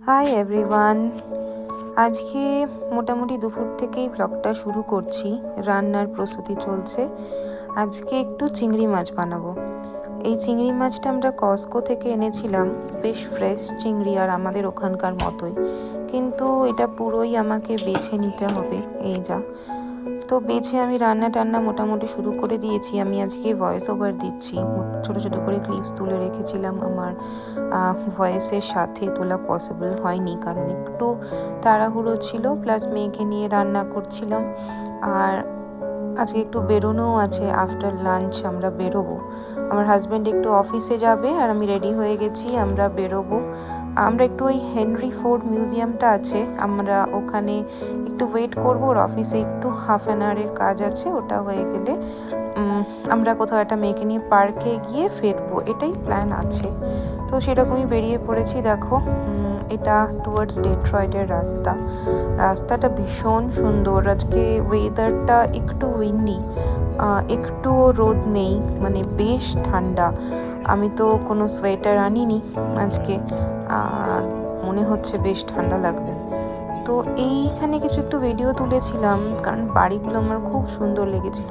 Hi everyone, আজকে মোটামুটি দুপুর থেকেই ব্লগটা শুরু করছি। রান্নার প্রস্তুতি চলছে। আজকে একটু চিংড়ি মাছ বানাবো। এই চিংড়ি মাছটা আমরা কস্কো থেকে এনেছিলাম, বেশ ফ্রেশ চিংড়ি আর আমাদের ওখানকার মতোই, কিন্তু এটা পুরোই আমাকে বেছে নিতে হবে। এই যা, তো বেছে আমি রান্না টান্না মোটামুটি শুরু করে দিয়েছি। আমি আজকে ভয়েস ওভার দিচ্ছি, ছোট ছোট করে ক্লিপস তুলে রেখেছিলাম। আমার ভয়েসের সাথে তোলা পসিবল হয়নি, কারণ একটু তাড়াহুড়ো ছিল, প্লাস মেয়েকে নিয়ে রান্না করছিলাম। আর আজকে একটু বেরোনোও আছে, আফটার লাঞ্চ আমরা বেরোবো। আমার হাজব্যান্ড একটু অফিসে যাবে আর আমি রেডি হয়ে গেছি, আমরা বেরোবো। আমরা একটু ওই হেনরি ফোর্ড মিউজিয়ামটা আছে, আমরা ওখানে একটু ওয়েট করবো। ওর অফিসে একটু হাফ অ্যান আওয়ারের কাজ আছে, ওটা হয়ে গেলে আমরা কোথাও একটা মেয়েকে নিয়ে পার্কে গিয়ে ফিরবো, এটাই প্ল্যান আছে। তো সেরকমই বেরিয়ে পড়েছি। দেখো, এটা টুয়ার্ডস ডেট্রয়েটের রাস্তাটা ভীষণ সুন্দর। আজকে ওয়েদারটা একটু উইন্ডি, একটুও রোদ নেই, মানে বেশ ঠান্ডা। আমি তো কোনো সোয়েটার আনিনি আজকে, মনে হচ্ছে বেশ ঠান্ডা লাগবে। তো এইখানে কিছু একটু ভিডিও তুলেছিলাম, কারণ বাড়িগুলো আমার খুব সুন্দর লেগেছিল।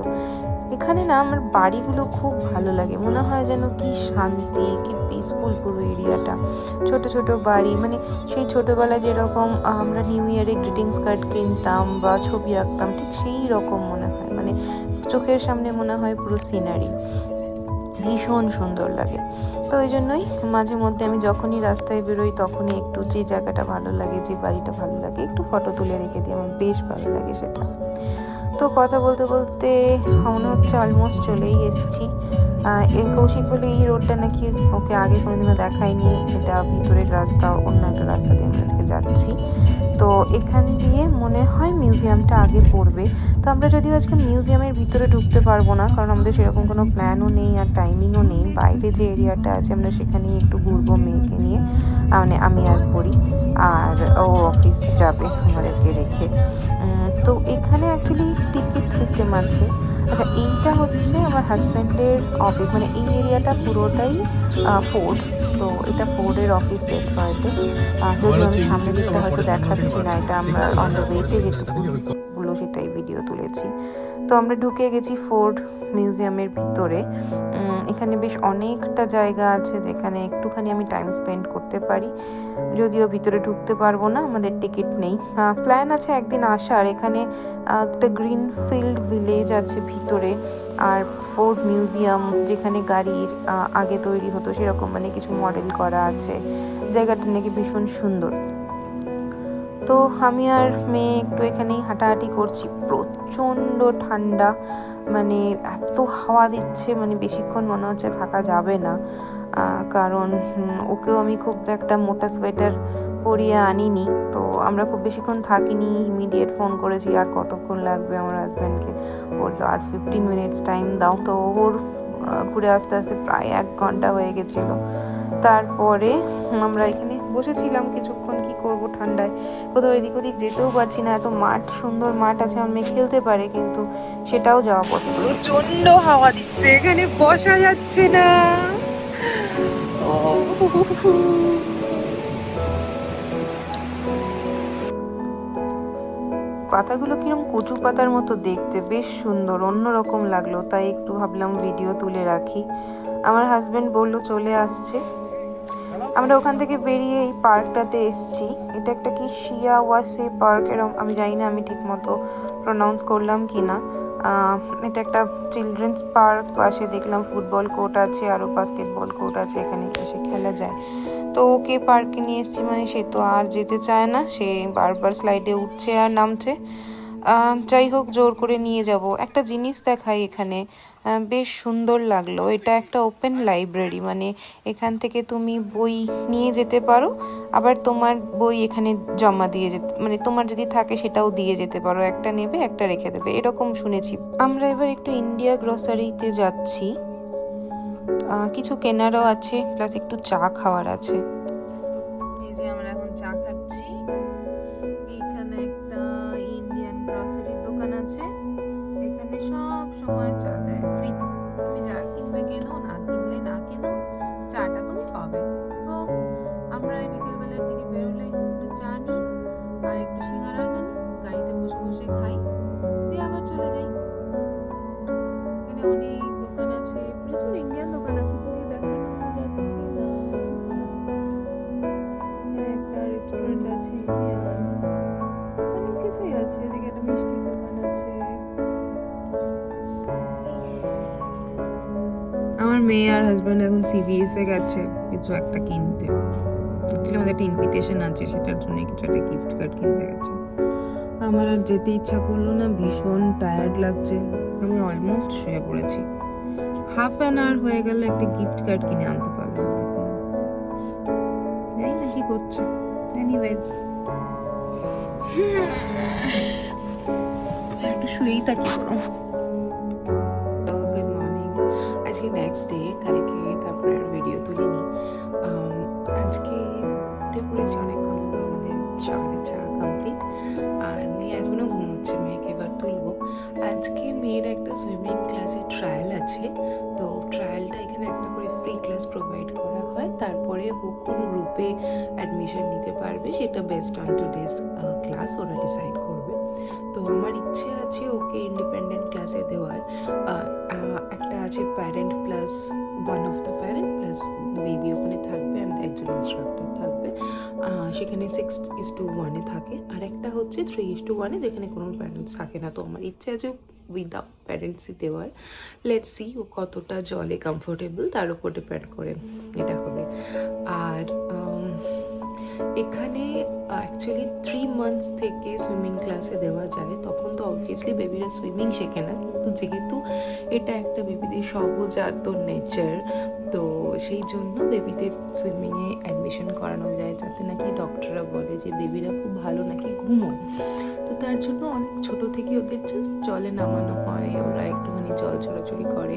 এখানে না আমার বাড়িগুলো খুব ভালো লাগে, মনে হয় যেন কি শান্তি, কি পিসফুল পুরো এরিয়াটা। ছোট ছোট বাড়ি, মানে সেই ছোটোবেলায় যেরকম আমরা নিউ ইয়ারে গ্রিটিংস কার্ড কিনতাম বা ছবি আঁকতাম, ঠিক সেই রকম মনে হয়। মানে চোখের সামনে মনে হয় পুরো সিনারি, ভীষণ সুন্দর লাগে। তো ওই জন্যই মাঝে মধ্যে আমি যখনই রাস্তায় বেরোই তখনই একটু যে জায়গাটা ভালো লাগে, যে বাড়িটা ভালো লাগে, একটু ফটো তুলে রেখে দিই, আমার বেশ ভালো লাগে সেটা। তো কথা বলতে বলতে মনে হচ্ছে অলমোস্ট চলেই এসেছি। এই কৌশিক বলে এই রোডটা নাকি ওকে আগে কোনোদিনও দেখায়নি, এটা ভিতরের রাস্তা, অন্য একটা রাস্তা দিয়ে আমরা আজকে যাচ্ছি। তো এখান দিয়ে মনে হয় মিউজিয়ামটা আগে পড়বে। তো আমরা যদিও আজকে মিউজিয়ামের ভিতরে ঢুকতে পারবো না, কারণ আমাদের সেরকম কোনো প্ল্যানও নেই আর টাইমিংও নেই। বাইরে যে এরিয়াটা আছে আমরা সেখানেই একটু ঘুরবো মেয়েকে নিয়ে, মানে আমি আর পড়ি, আর ও অফিস যাবে আমাদেরকে রেখে। তো এখানে অ্যাকচুয়ালি টিকিট সিস্টেম আছে। আচ্ছা, এইটা হচ্ছে আমার হাজব্যান্ডের অফিস, মানে এই এরিয়াটা পুরোটাই ফোর্ড। তো এটা ফোর্ডের অফিস ডেট্রয়েটে। যদিও আমি সামনের দিকটা হয়তো দেখাচ্ছি না, এটা আমরা অন দ্য ওয়েতে যেটুকুগুলো সেটাই ভিডিও তুলেছি। তো আমরা ঢুকে গেছি ফোর্ড মিউজিয়ামের ভিতরে। এখানে বেশ অনেকটা জায়গা আছে যেখানে একটুখানি আমি টাইম স্পেন্ড করতে পারি। যদিও ভিতরে ঢুকতে পারবো না, আমাদের টিকিট নেই। প্ল্যান আছে একদিন আসার। এখানে একটা গ্রিনফিল্ড ভিলেজ আছে ভিতরে, আর ফোর্ড মিউজিয়াম যেখানে গাড়ির আগে তৈরি হতো সেরকম মানে কিছু মডেল করা আছে। জায়গাটা নাকি ভীষণ সুন্দর। তো আমি আর মেয়ে একটু এখানেই হাঁটাহাঁটি করছি। প্রচণ্ড ঠান্ডা, মানে এত হাওয়া দিচ্ছে, মানে বেশিক্ষণ মনে হচ্ছে থাকা যাবে না। কারণ ওকেও আমি খুব একটা মোটা সোয়েটার পরিয়ে আনিনি, তো আমরা খুব বেশিক্ষণ থাকিনি। ইমিডিয়েট ফোন করেছি আর কতক্ষণ লাগবে, আমার হাজব্যান্ডকে বললো আর 15 মিনিটস টাইম দাও। তো ওর ঘুরে আসতে আসতে প্রায় 1 ঘন্টা হয়ে গেছিলো। তারপরে আমরা এখানে বসেছিলাম কিছুক্ষণ। কি করব, ঠান্ডায় কোথাও এদিক ওদিক যেতেও পারছি না। এত মাঠ, সুন্দর মাঠ আছে, আমার মেয়ে খেলতে পারে, কিন্তু সেটাও যাওয়া পসিবল। প্রচন্ড হাওয়া দিচ্ছে, এখানে বসা যাচ্ছে না। পাতাগুলো কিরম কচু পাতার মতো দেখতে, বেশ সুন্দর, অন্যরকম লাগলো, তাই একটু ভাবলাম ভিডিও তুলে রাখি। আমার হাজবেন্ড বলল চলে আসছে। আমরা ওখান থেকে বেরিয়ে এই পার্কটাতে এসেছি। এটা একটা কি শিয়াওয়াসে পার্ক, এরকম আমি জানি না আমি ঠিক মতো প্রোনাউন্স করলাম কি না। এটা একটা চিলড্রেন্স পার্ক। পাশে দেখলাম ফুটবল কোর্ট আছে, আরও বাস্কেটবল কোর্ট আছে, এখানে এসে খেলা যায়। তো ওকে পার্কে নিয়ে এসেছি, মানে সে তো আর যেতে চায় না, সে বারবার স্লাইডে উঠছে আর নামছে। যাই হোক, জোর করে নিয়ে যাব। একটা জিনিস দেখাই এখানে, বেশ সুন্দর লাগলো। এটা একটা ওপেন লাইব্রেরি, মানে এখান থেকে তুমি বই নিয়ে যেতে পারো, আবার তোমার বই এখানে জমা দিয়ে যেতে, মানে তোমার যদি থাকে সেটাও দিয়ে যেতে পারো। একটা নেবে, একটা রেখে দেবে, এরকম শুনেছি। আমরা এবার একটু ইন্ডিয়া গ্রসারিতে যাচ্ছি, কিছু কেনারও আছে, প্লাস একটু চা খাওয়ার আছে। এই যে আমরা এখন চা খাচ্ছি। এইখানে একটা ইন্ডিয়ান গ্রসারির দোকান আছে, এখানে সব সময় চা দেয় ফ্রিতে। তুমি যা কিনবে কেনো, না কিনলে না কেনো, চাটা তুমি পাবে। তো আমরা এই বিকেলবেলা বিকালের দিকে বেরোলে একটু চা নিই আর একটু সিঙ্গারা নিই, গাড়িতে বসে বসে খাই, দিয়ে আবার চলে যাই। এখানে অনেক দোকান আছে, প্রচুর ইন্ডিয়ান দোকান আছে, কিন্তু দেখানো যাচ্ছে না। এখানে একটা রেস্টুরেন্ট আছে ইন্ডিয়ান, অনেক কিছুই আছে। এদিকে একটা মিষ্টির দোকান আছে। আমার মেয়ে আর হাজব্যান্ড এখন CVS এ গেছে কিছু একটা কিনতে। অ্যাকচুয়ালি আমাদের একটা ইনভিটেশন আছে, সেটার জন্য কিছু একটা গিফট কার্ড কিনতে গেছে। আমার আর যেতে ইচ্ছা করলো না, ভীষণ টায়ার্ড লাগছে, আমি অলমোস্ট শুয়ে পড়েছি। হাফ অ্যান আওয়ার হয়ে গেল, একটা গিফট কার্ড কিনে আনতে পারলাম না এখনো। জানি না কি করছে। এনিওয়েজ একটু শুয়েই থাকি পুরো। গুড মর্নিং, আজকে নেক্সট ডে, কালকে তারপরে আর ভিডিও তুলিনি। আজকে উঠে পড়েছি অনেকক্ষণ হলো, আমাদের সকালের চা কমপ্লিট, আর মেয়ে এখনো ঘুমোচ্ছে, মেয়েকে এবার তুলবো। আজকে মেয়ের একটা সুইমিং ক্লাসের ট্রায়াল আছে, তো ট্রায়ালটা এখানে একটা করে ফ্রি ক্লাস প্রোভাইড করা হয়, তারপরে ও কোন গ্রুপে অ্যাডমিশন নিতে পারবে সেটা বেস্ট অন টুডেজ ক্লাস ওরা ডিসাইড করবে। তো আমার ইচ্ছে আছে ওকে ইন্ডিপেন্ডেন্ট ক্লাসে দেওয়ার। একটা আছে parent plus one of the parent plus baby ওখানে থাকবে, অ্যান্ড একজন ইনস্ট্রাক্টর থাকবে। সেখানে 6:1 থাকে, আর একটা হচ্ছে 3:1, যেখানে কোনো প্যারেন্টস থাকে না। তো আমার ইচ্ছে আছে উইদাউট প্যারেন্টসই দেওয়ার। লেটস সি ও কতটা জলে কমফোর্টেবল, তার উপর ডিপেন্ড করে এটা হবে। আর এখানে অ্যাকচুয়ালি 3 মান্থস থেকে সুইমিং ক্লাসে দেওয়া যায়। তখন তো অবভিয়াসলি বেবিরা সুইমিং শেখে না, কিন্তু যেহেতু এটা একটা বেবিদের সহজাত নেচার, তো সেই জন্য বেবিদের সুইমিংয়ে অ্যাডমিশন করানো যায়, যাতে নাকি ডক্টররা বলে যে বেবিরা খুব ভালো নাকি ঘুমোয়। তো তার জন্য অনেক ছোট থেকে ওদের জাস্ট জলে নামানো হয়, ওরা একটুখানি জল ছড়াছড়ি করে,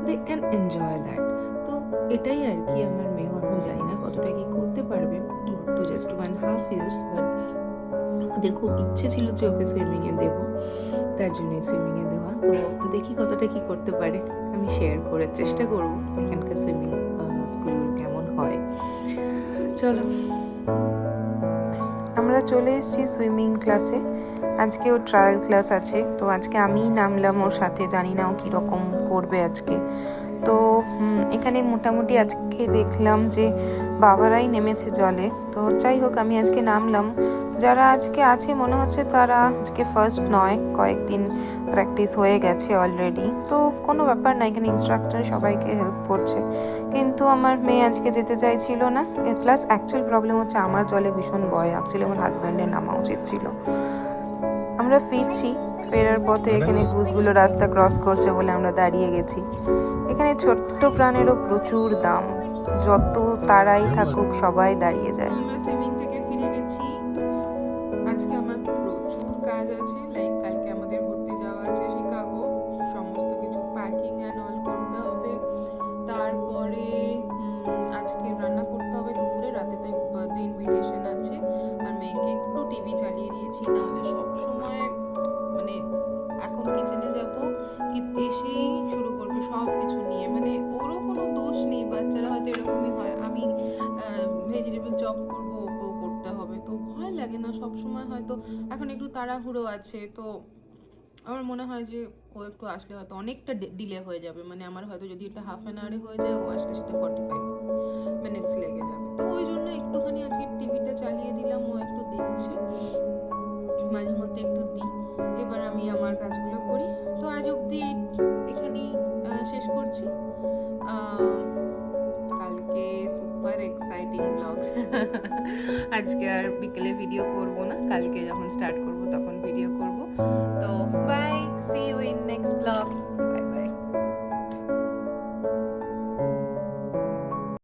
দে ক্যান এনজয় দ্যাট। তো এটাই আর কি। আমার মেয়েও এখন জানি না কতটা কি করতে পারবে, তো জাস্ট 1.5 years, বাট আমাদের খুব ইচ্ছে ছিল যে ওকে সুইমিংয়ে দেবো, তার জন্য সুইমিংয়ে দেওয়া। তো দেখি কতটা কি করতে পারে, আমি শেয়ার করার চেষ্টা করবো এখানকার সুইমিং স্কুলগুলো কেমন হয়। চলো, আমরা চলে এসেছি সুইমিং ক্লাসে। আজকে ওর ট্রায়াল ক্লাস আছে, তো আজকে আমিই নামলাম ওর সাথে, জানি না ও কীরকম করবে আজকে। তো এখানে মোটামুটি আজকে দেখলাম যে বাবারাই নেমেছে জলে, তো যাই হোক আমি আজকে নামলাম। যারা আজকে আছে মনে হচ্ছে তারা আজকে ফার্স্ট নয়, কয়েকদিন প্র্যাকটিস হয়ে গেছে অলরেডি, তো কোনো ব্যাপার না, এখানে ইনস্ট্রাক্টর সবাইকে হেল্প করছে। কিন্তু আমার মেয়ে আজকে যেতে চাইছিল না, প্লাস অ্যাকচুয়াল প্রবলেম হচ্ছে আমার জলে ভীষণ ভয়, অ্যাকচুয়ালি আমার হাজব্যান্ডের নামা উচিত ছিল। আমরা ফিরছি, ফেরার পথে এখানে ঘুষগুলো রাস্তা ক্রস করছে বলে আমরা দাঁড়িয়ে গেছি। এখানে ছোট্ট প্রাণেরও প্রচুর দাম, যত তারাই থাকুক সবাই দাঁড়িয়ে যায়। আমরা সুইমিং থেকে ফিরে গেছি। আজকে আমার প্রচুর কাজ আছে, লাইক কালকে আমাদের ঘুরতে যাওয়া আছে শিকাগো, সমস্ত কিছু প্যাকিং অ্যান্ড অল করতে হবে। তারপরে আজকে রান্না করতে হবে দুপুরে, রাতে তো বার্থডে ইনভিটেশন আছে, আর মেয়েকে একটু টিভি চালিয়ে দিয়েছি, নাহলে সব সময় মানে এখন কিচেনে যাব কি এসেই শুরু করবে সব কিছু নিয়ে, মানে ওরও কোনো দোষ নেই, বাচ্চারা হয়তো এরকমই হয়। আমি ভেজিটেবল চপ করবো, ওকেও করতে হবে, তো ভয় লাগে না সব সময়। হয়তো এখন একটু তাড়াহুড়ো আছে, তো আমার মনে হয় যে ও একটু আসলে হয়তো অনেকটা ডিলে হয়ে যাবে, মানে আমার হয়তো যদি এটা হাফ অ্যান আওয়ারে হয়ে যায়, ও আসলে সেটা 45 মিনিটস লেগে যাবে। তো ওই জন্য একটুখানি আজকে টিভিটা চালিয়ে দিলাম, ও একটু দেখছে, মাঝে মধ্যে একটু দিই। এবার আমি আমার কাজগুলো করি। তো আজ অবধি এখানেই শেষ করছি। কালকে সুপার এক্সাইটিং ব্লগ। আজকে আর বিকেলে ভিডিও করব না, কালকে যখন স্টার্ট করব তখন ভিডিও করব। তো